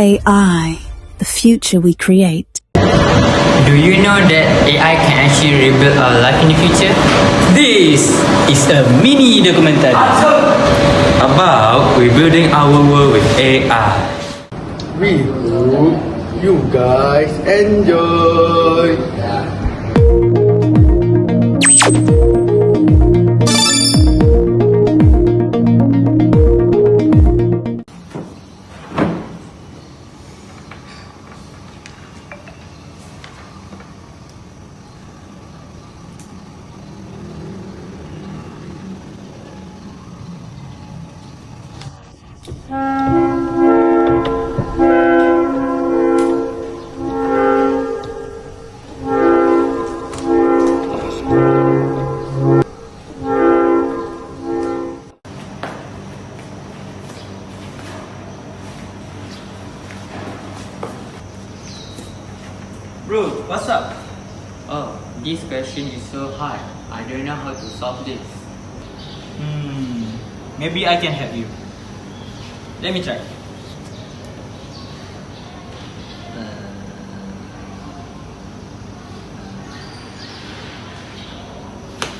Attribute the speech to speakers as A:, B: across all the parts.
A: AI, the future we create.
B: Do you know that AI can actually rebuild our life in the future? This is a mini documentary
C: about rebuilding our world with AI.
D: We hope you guys enjoy.
B: Bro, what's up? Oh, this question is so hard. I don't know how to solve this.
E: Maybe I can help you. Let me try.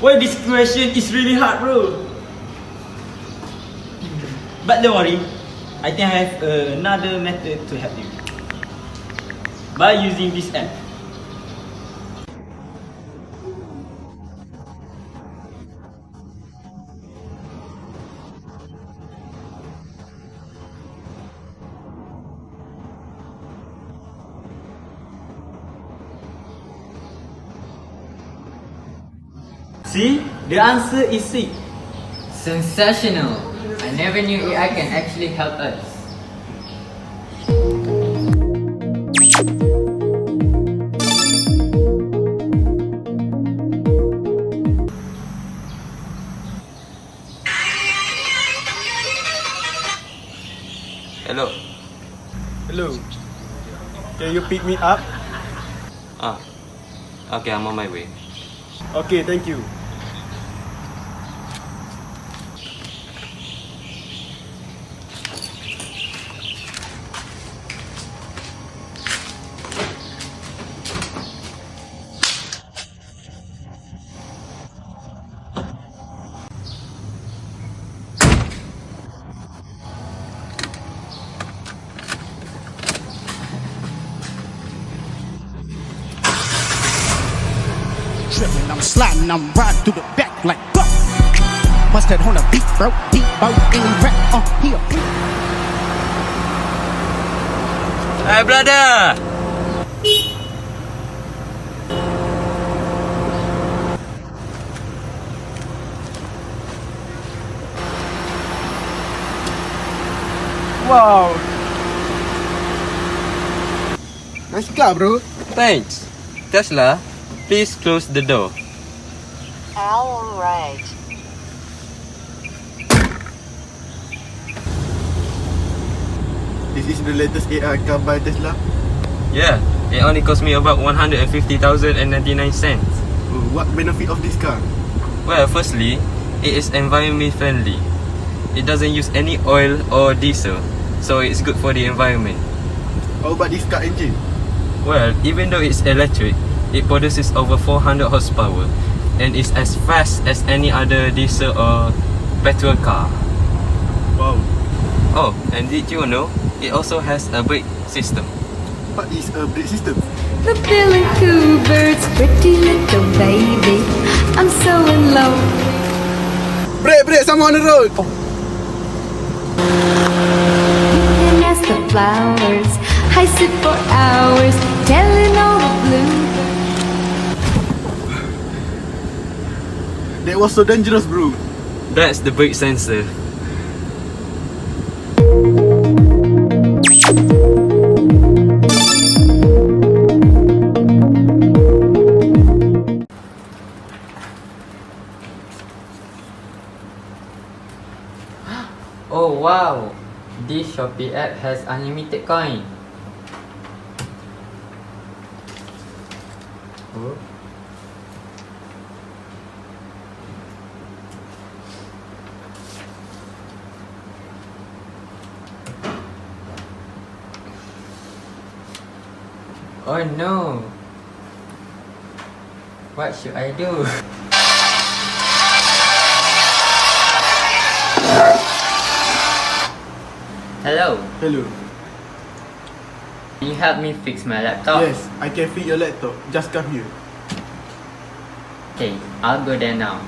E: Well, this question is really hard, bro. But don't worry, I think I have another method to help you. By using this app. See? The answer is C.
B: Sensational! I never knew AI can actually help us.
C: Hello.
D: Hello. Can you pick me up?
C: Okay, I'm on my way.
D: Okay, thank you.
F: Tripping, I'm sliding, I'm riding through the back like go. Bust that on the beat, bro. Deep boat, any rap, he a freak.
C: Hey, brother!
D: Wow. Nice car, bro.
C: Thanks. Tesla, please close the door.
G: All right.
D: This is the latest AI car by Tesla.
C: Yeah, it only cost me about 150,099 cents.
D: What benefit of this car?
C: Well, firstly, it is environment friendly. It doesn't use any oil or diesel, so it's good for the environment.
D: How about this car engine?
C: Well, even though it's electric, it produces over 400 horsepower and is as fast as any other diesel or petrol car.
D: Wow.
C: Oh, and did you know it also has a brake system?
D: What is a brake system?
H: The Billy Cooper's pretty little baby. I'm so in love.
D: Brake, someone on the road!
H: You can ask the flowers. I sit for hours telling all the bluebirds.
D: That was so dangerous, bro.
C: That's the brake sensor.
B: Oh wow! This Shopee app has unlimited coin. Oh. Oh no. What should I do? Hello.
D: Hello.
B: Can you help me fix my laptop?
D: Yes, I can fix your laptop. Just come here.
B: Okay, I'll go there now.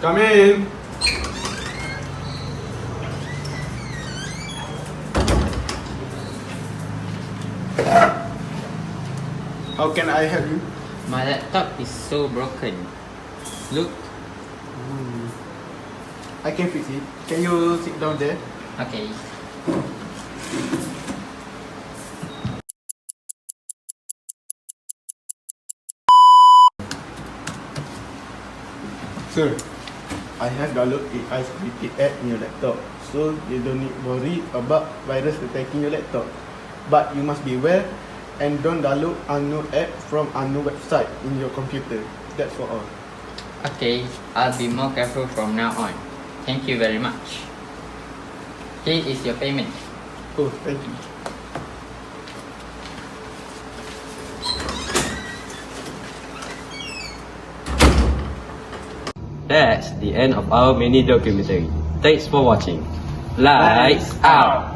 D: Come in. How can I help you?
B: My laptop is so broken. Look.
D: I can fix it. Can you sit down there?
B: Okay.
D: Sir, I have downloaded AI security app in your laptop, so you don't need worry about virus attacking your laptop. But you must be aware and don't download unknown app from unknown website in your computer. That's for all.
B: Okay, I'll be more careful from now on. Thank you very much. Here is your payment.
D: Oh, thank you.
C: That's the end of our mini documentary. Thanks for watching. Lights out!